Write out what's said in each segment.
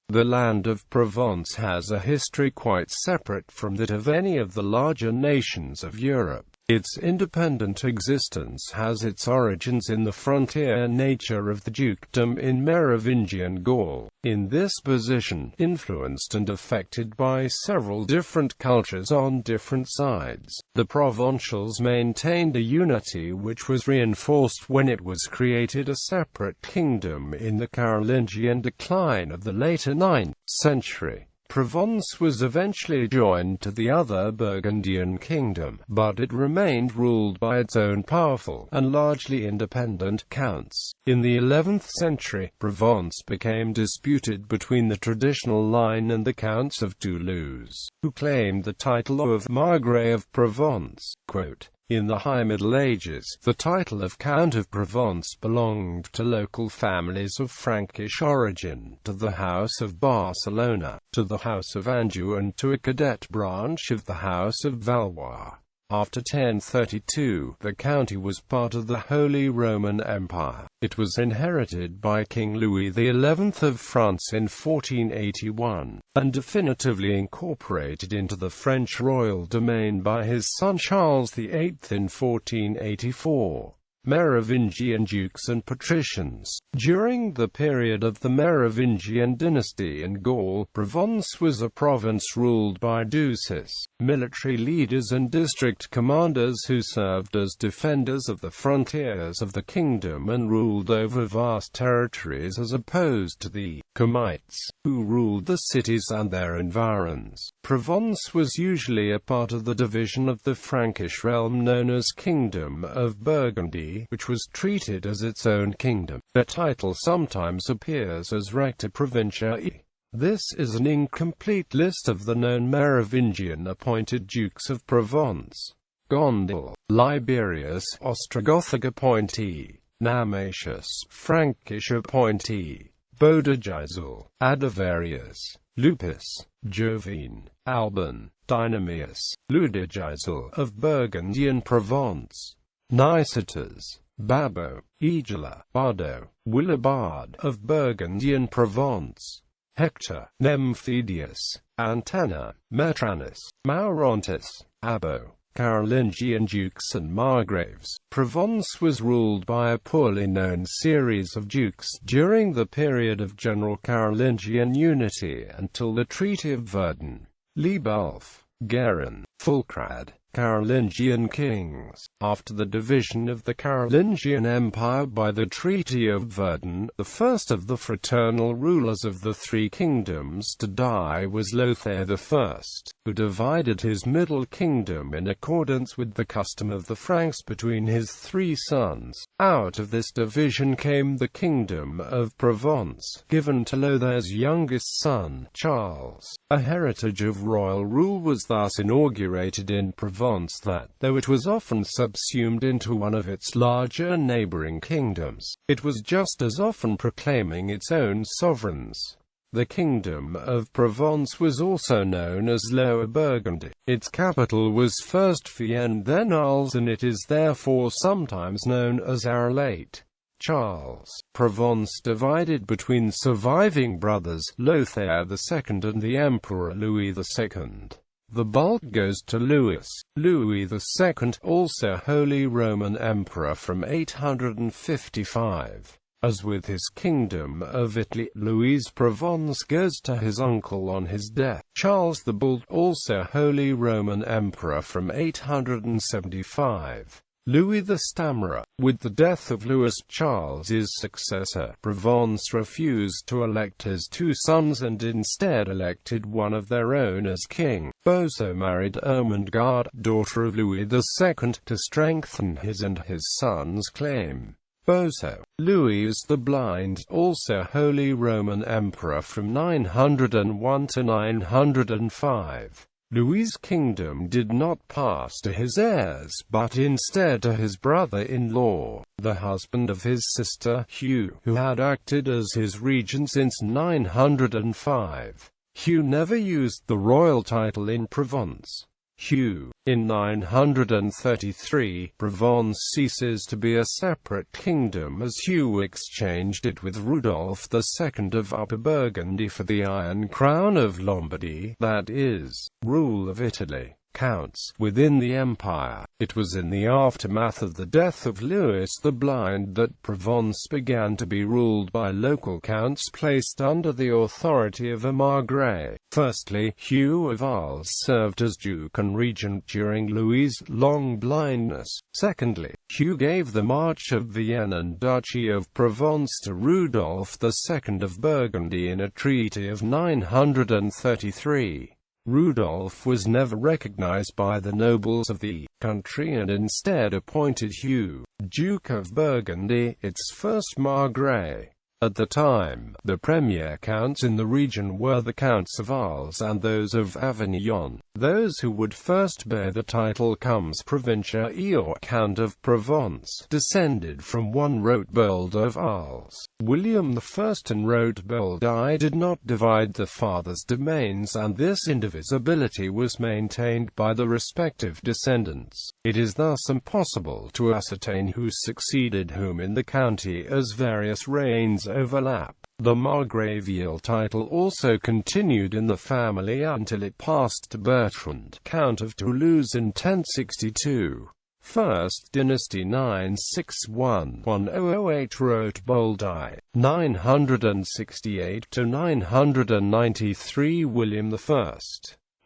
The land of Provence has a history quite separate from that of any of the larger nations of Europe. Its independent existence has its origins in the frontier nature of the dukedom in Merovingian Gaul. In this position, influenced and affected by several different cultures on different sides, the Provençals maintained a unity which was reinforced when it was created a separate kingdom in the Carolingian decline of the later 9th century. Provence was eventually joined to the other Burgundian kingdom, but it remained ruled by its own powerful, and largely independent, counts. In the 11th century, Provence became disputed between the traditional line and the Counts of Toulouse, who claimed the title of Margrave of Provence. Quote, "In the High Middle Ages, the title of Count of Provence belonged to local families of Frankish origin, to the House of Barcelona, to the House of Anjou and to a cadet branch of the House of Valois. After 1032, the county was part of the Holy Roman Empire. It was inherited by King Louis XI of France in 1481, and definitively incorporated into the French royal domain by his son Charles VIII in 1484. Merovingian dukes and patricians. During the period of the Merovingian dynasty in Gaul, Provence was a province ruled by duces, military leaders and district commanders who served as defenders of the frontiers of the kingdom and ruled over vast territories, as opposed to the comites, who ruled the cities and their environs. Provence was usually a part of the division of the Frankish realm known as Kingdom of Burgundy, which was treated as its own kingdom. The title sometimes appears as Rector Provinciae. This is an incomplete list of the known Merovingian-appointed dukes of Provence. Gondil, Liberius, Ostrogothic appointee. Namatius, Frankish appointee. Bodegisel, Adavarius. Lupus, Jovine, Alban, Dynamius, Ludigisel, of Burgundian Provence. Nicetas, Babo, Egila, Bardo, Willibard, of Burgundian Provence. Hector, Nemphedius, Antenna, Metranus, Maurontus, Abo, Carolingian dukes and margraves. Provence was ruled by a poorly known series of dukes during the period of general Carolingian unity until the Treaty of Verdun. Liebulf, Guerin, Fulcrad, Carolingian kings. After the division of the Carolingian Empire by the Treaty of Verdun, the first of the fraternal rulers of the three kingdoms to die was Lothair I, who divided his middle kingdom in accordance with the custom of the Franks between his three sons. Out of this division came the Kingdom of Provence, given to Lothair's youngest son, Charles. A heritage of royal rule was thus inaugurated in Provence that, though it was often subsumed into one of its larger neighboring kingdoms, it was just as often proclaiming its own sovereigns. The Kingdom of Provence was also known as Lower Burgundy. Its capital was first Vienne, then Arles, and it is therefore sometimes known as Arelate. Charles. Provence divided between surviving brothers, Lothair II and the Emperor Louis II. The bulk goes to Louis. Louis II, also Holy Roman Emperor from 855. As with his Kingdom of Italy, Louis Provence goes to his uncle on his death. Charles the Bald, also Holy Roman Emperor from 875. Louis the Stammerer. With the death of Louis, Charles's successor, Provence refused to elect his two sons and instead elected one of their own as king. Boso married Ermengarde, daughter of Louis II, to strengthen his and his son's claim. Boso. Louis the Blind, also Holy Roman Emperor from 901 to 905. Louis's kingdom did not pass to his heirs, but instead to his brother-in-law, the husband of his sister, Hugh, who had acted as his regent since 905. Hugh never used the royal title in Provence. Hugh. In 933, Provence ceases to be a separate kingdom as Hugh exchanged it with Rudolf II of Upper Burgundy for the Iron Crown of Lombardy, that is, rule of Italy. Counts within the empire. It was in the aftermath of the death of Louis the Blind that Provence began to be ruled by local counts placed under the authority of a margrave. Firstly, Hugh of Arles served as duke and regent during Louis's long blindness. Secondly, Hugh gave the March of Vienne and Duchy of Provence to Rudolf II of Burgundy in a treaty of 933. Rudolf was never recognized by the nobles of the country and instead appointed Hugh, Duke of Burgundy, its first margrave. At the time, the premier counts in the region were the Counts of Arles and those of Avignon. Those who would first bear the title comes Provençal or Count of Provence, descended from one Rotebold of Arles. William I and Rotebold I did not divide the father's domains, and this indivisibility was maintained by the respective descendants. It is thus impossible to ascertain who succeeded whom in the county, as various reigns overlap. The margravial title also continued in the family until it passed to Bertrand, Count of Toulouse in 1062. First Dynasty 961-1008 Rotebold I, 968–993 William I.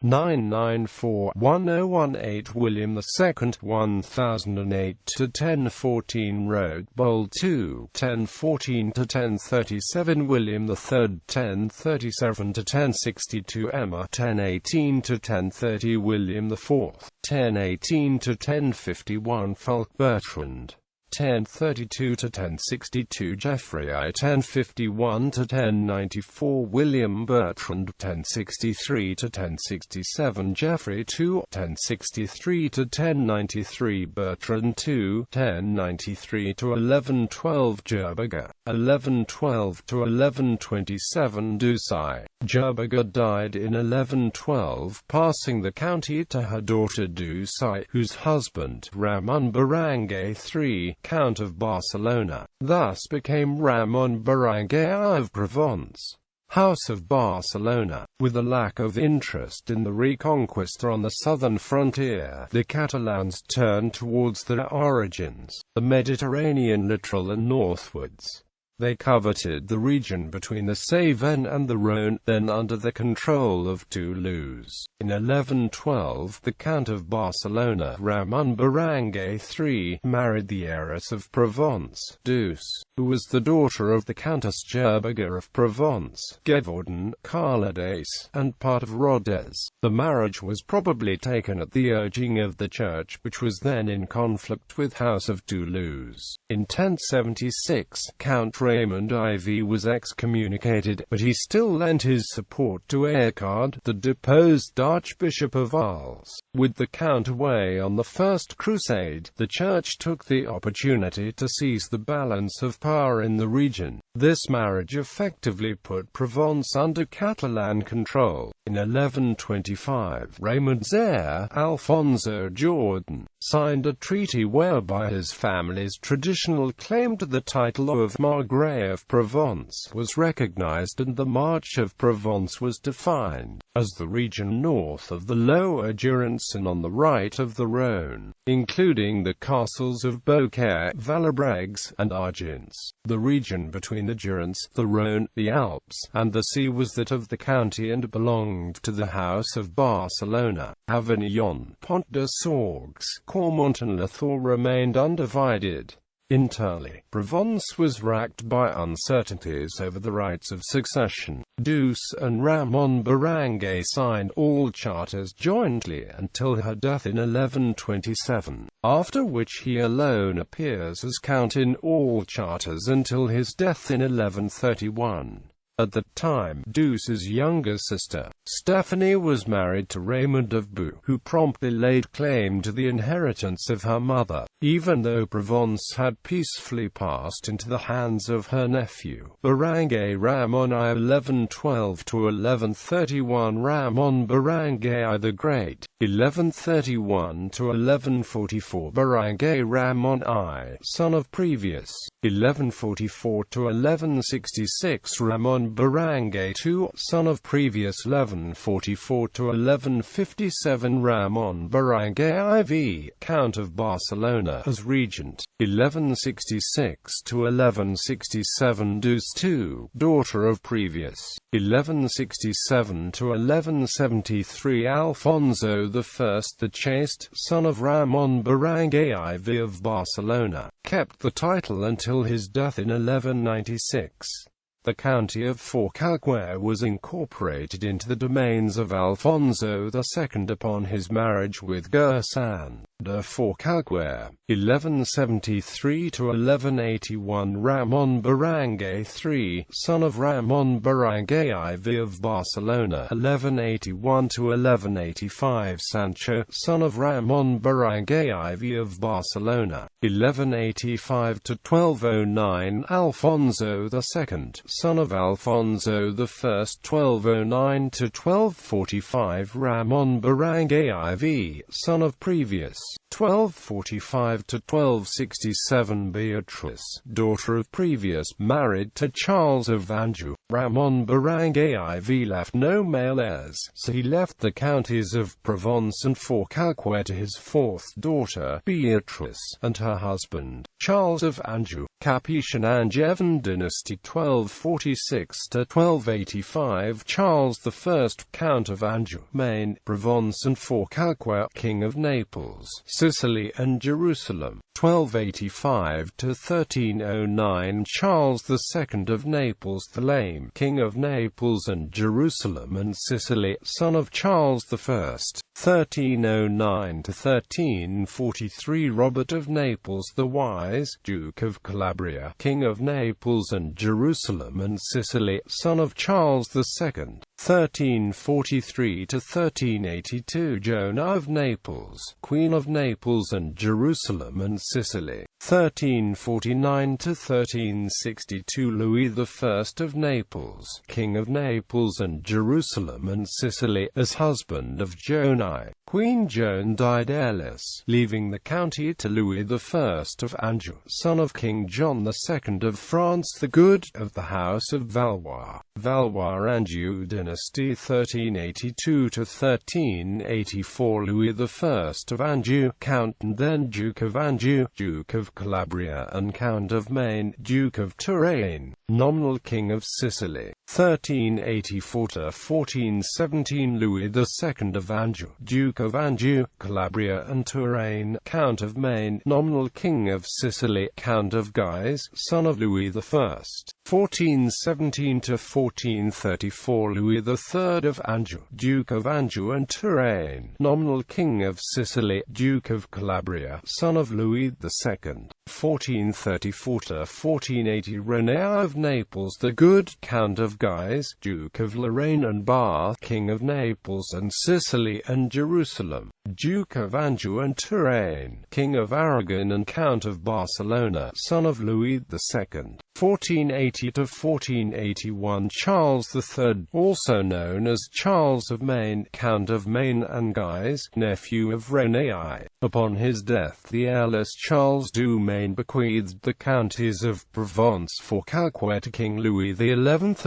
994–1018 William II, 1008–1014 Rotebold II, 1014–1037 William III, 1037–1062 Emma, 1018–1030 William IV, 1018–1051 Fulk Bertrand, 1032–1062 Geoffrey I, 1051–1094 William Bertrand, 1063–1067 Geoffrey II, 1063–1093 Bertrand II, 1093–1112 Gerberga, 1112–1127 Doucet. Gerberga died in 1112, passing the county to her daughter Doucet, whose husband, Ramon Berenguer III, Count of Barcelona, thus became Ramon Berenguer of Provence. House of Barcelona. With a lack of interest in the Reconquista on the southern frontier, the Catalans turned towards their origins, the Mediterranean littoral and northwards. They coveted the region between the Cevennes and the Rhône, then under the control of Toulouse. In 1112, the Count of Barcelona, Ramon Berenguer III, married the heiress of Provence, Douce, who was the daughter of the Countess Gerberga of Provence, Gévaudan, Carladès, and part of Rodez. The marriage was probably taken at the urging of the Church, which was then in conflict with House of Toulouse. In 1076, Count Raymond IV was excommunicated, but he still lent his support to Ercard, the deposed Archbishop of Arles. With the Count away on the First Crusade, the Church took the opportunity to seize the balance of power in the region. This marriage effectively put Provence under Catalan control. In 1125, Raymond's heir, Alfonso Jordan, signed a treaty whereby his family's traditional claim to the title of Margrave of Provence was recognized, and the March of Provence was defined as the region north of the Lower Durance and on the right of the Rhône, including the castles of Beaucaire, Vallabregues, and Argence. The region between the Durance, the Rhône, the Alps, and the sea was that of the county and belonged to the House of Barcelona. Avignon, Pont de Sorgues, Cormont and Lethal remained undivided. Internally, Provence was racked by uncertainties over the rights of succession. Douce and Ramon Berenguer signed all charters jointly until her death in 1127, after which he alone appears as count in all charters until his death in 1131. At the time, Douce's younger sister, Stephanie, was married to Raymond of Bou, who promptly laid claim to the inheritance of her mother. even though Provence had peacefully passed into the hands of her nephew, Barangay Ramon I. 1112–1131 Ramon Barangay I the Great, 1131–1144 Barangay Ramon I, son of previous, 1144–1166 Ramon Barangay II, son of previous 1144–1157 Ramon Barangay IV, Count of Barcelona as regent, 1166–1167 Deuce II, daughter of previous, 1167–1173 Alfonso I the Chaste, son of Ramon Barangay IV of Barcelona, kept the title until his death in 1196. The county of Forcalquier was incorporated into the domains of Alfonso II upon his marriage with Gersan de Forcalquier, 1173–1181 Ramon Barangay III, son of Ramon Barangay IV of Barcelona, 1181–1185 Sancho, son of Ramon Barangay IV of Barcelona, 1185–1209 Alfonso II, son of Alfonso I, 1209–1245 Ramon Barangay IV, son of previous, 1245–1267 Beatrice, daughter of previous, married to Charles of Anjou. Ramon Barangay IV left no male heirs, so he left the counties of Provence and Forcalquier to his fourth daughter, Beatrice, and her husband, Charles of Anjou. Capetian Angevin dynasty 1246–1285 Charles I, Count of Anjou, Maine, Provence and Forcalquier, King of Naples, Sicily and Jerusalem, 1285–1309 Charles II of Naples the Lame, King of Naples and Jerusalem and Sicily, son of Charles I, 1309–1343 Robert of Naples the Wise, Duke of Calabria, King of Naples and Jerusalem and Sicily, son of Charles II, 1343–1382 Joanna of Naples, Queen of Naples and Jerusalem and Sicily, 1349–1362 Louis I of Naples, King of Naples and Jerusalem and Sicily, as husband of Joan. Queen Joan died heirless, leaving the county to Louis I of Anjou, son of King John II of France the Good, of the House of Valois. Valois-Anjou dynasty 1382–1384 Louis I of Anjou, Count and then Duke of Anjou, Duke of Calabria and Count of Maine, Duke of Touraine, nominal King of Sicily, 1384–1417 Louis II of Anjou, Duke of Anjou, Calabria and Touraine, Count of Maine, nominal King of Sicily, Count of Guise, son of Louis I, 1417–1434 Louis III of Anjou, Duke of Anjou and Touraine, nominal King of Sicily, Duke of Calabria, son of Louis II, 1434–1480 René of Naples the Good, Count of Guise, Duke of Lorraine and Bar, King of Naples and Sicily and Jerusalem, Duke of Anjou and Touraine, King of Aragon and Count of Barcelona, son of Louis II, 1480–1481 Charles III, also known as Charles of Maine, Count of Maine and Guise, nephew of René I. Upon his death the heirless Charles du Maine bequeathed the counties of Provence Forcalquier to King Louis XI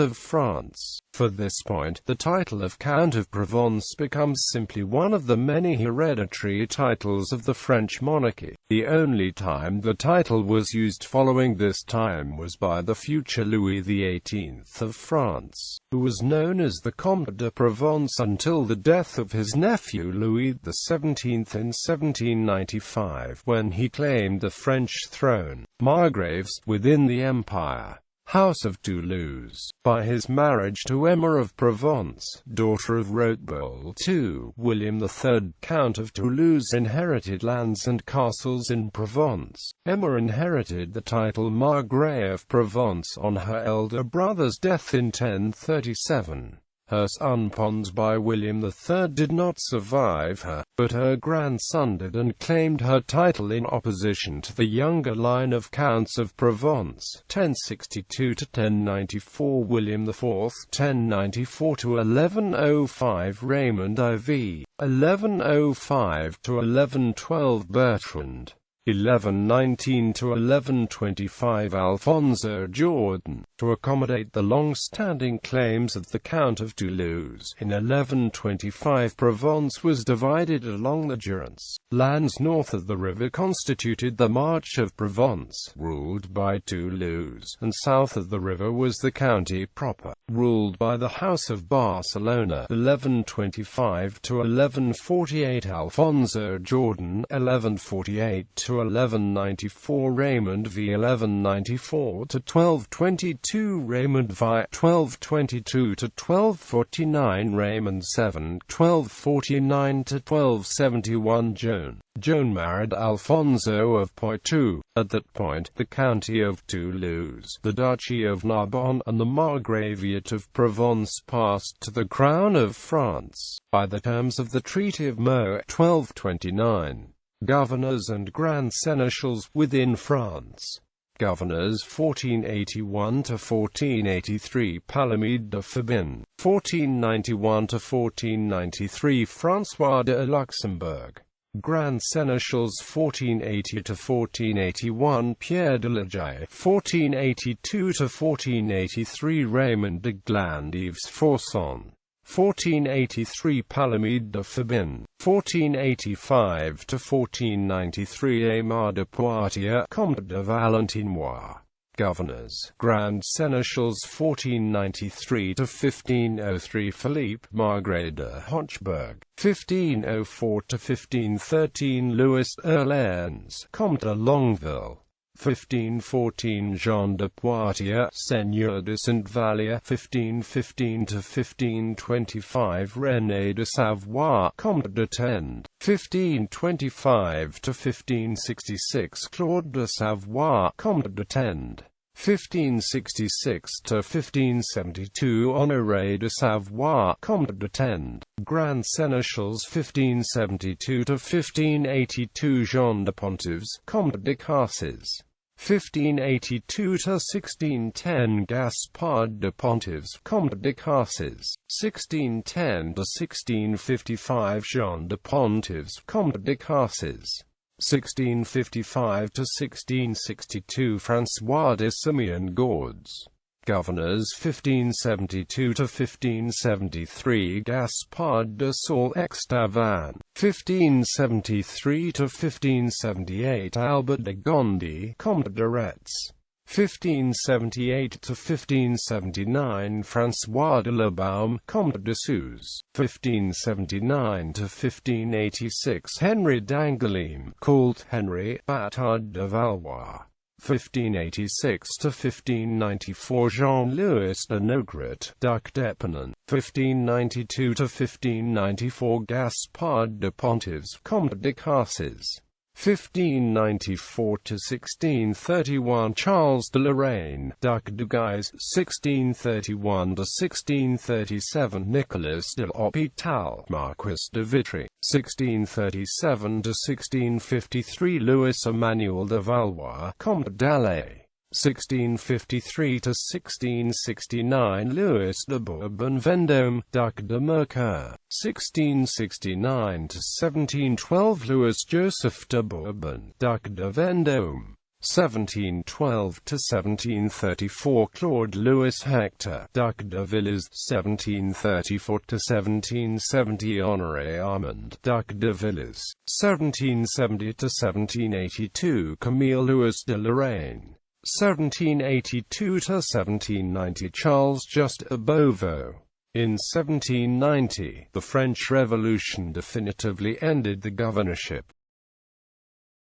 of France. For this point, the title of Count of Provence becomes simply one of the many hereditary titles of the French monarchy. The only time the title was used following this time was by the future Louis XVIII of France, who was known as the Comte de Provence until the death of his nephew Louis XVII in 1795, when he claimed the French throne. Margraves within the empire. House of Toulouse, by his marriage to Emma of Provence, daughter of Roquebeau II. William III, Count of Toulouse, inherited lands and castles in Provence. Emma inherited the title Margrave of Provence on her elder brother's death in 1037. Her son Pons by William III did not survive her, but her grandson did and claimed her title in opposition to the younger line of Counts of Provence, 1062–1094 William IV, 1094–1105 Raymond IV, 1105–1112 Bertrand, 1119–1125 Alfonso Jordan, to accommodate the long-standing claims of the Count of Toulouse. In 1125 Provence was divided along the Durance. Lands north of the river constituted the March of Provence, ruled by Toulouse, and south of the river was the county proper, ruled by the House of Barcelona. 1125–1148 Alfonso Jordan, 1148–1194 Raymond V, 1194–1222 Raymond V, 1222–1249 Raymond VII, 1249–1271 Joan married Alfonso of Poitou. At that point, the county of Toulouse, the duchy of Narbonne, and the margraviate of Provence passed to the crown of France, by the terms of the Treaty of Meaux, 1229. Governors and Grand Seneschals within France. Governors 1481–1483 Palamide de Fabin, 1491–1493 François de Luxembourg. Grand Seneschals 1480–1481 Pierre de Lagier, 1482–1483 Raymond de Glandives-Forson, 1483 Palamide de Fabin, 1485–1493 Aymar de Poitiers, Comte de Valentinois. Governors, Grand Seneschals 1493–1503 Philippe Margrave de Hochberg, 1504–1513 Louis Orléans, Comte de Longueville, 1514 Jean de Poitiers, Seigneur de Saint-Vallier, 1515–1525 René de Savoie, Comte de Tende, 1525–1566 Claude de Savoie, Comte de Tende, 1566–1572 Honoré de Savoie, Comte de Tende. Grand Seneschals 1572–1582 Jean de Pontives, Comte de Cassis, 1582–1610 Gaspard de Pontives, Comte de Cassis, 1610–1655 Jean de Pontives, Comte de Cassis, 1655–1662 François de Simeon Gauds. Governors 1572–1573 Gaspard de Sault-Extavan, 1573–1578 Albert de Gondi, Comte de Retz, 1578–1579 François de La Baume, Comte de Suze, 1579–1586 Henry d'Angoulême, called Henry, Bâtard de Valois, 1586–1594 Jean-Louis de Nogret, Duc d'Épernon, 1592–1594 Gaspard de Pontives, Comte de Cassis, 1594–1631 Charles de Lorraine, Duc de Guise, 1631–1637 Nicolas de l'Hôpital, Marquis de Vitry, 1637–1653 Louis Emmanuel de Valois, Comte d'Alais, 1653–1669 Louis de Bourbon-Vendôme, Duc de Mercoeur, 1669–1712 Louis Joseph de Bourbon, Duc de Vendôme, 1712–1734 Claude Louis Hector, Duc de Villars, 1734–1770 Honoré Armand, Duc de Villars, 1770–1782 Camille Louis de Lorraine, 1782–1790 Charles Just de Beauveau. In 1790, the French Revolution definitively ended the governorship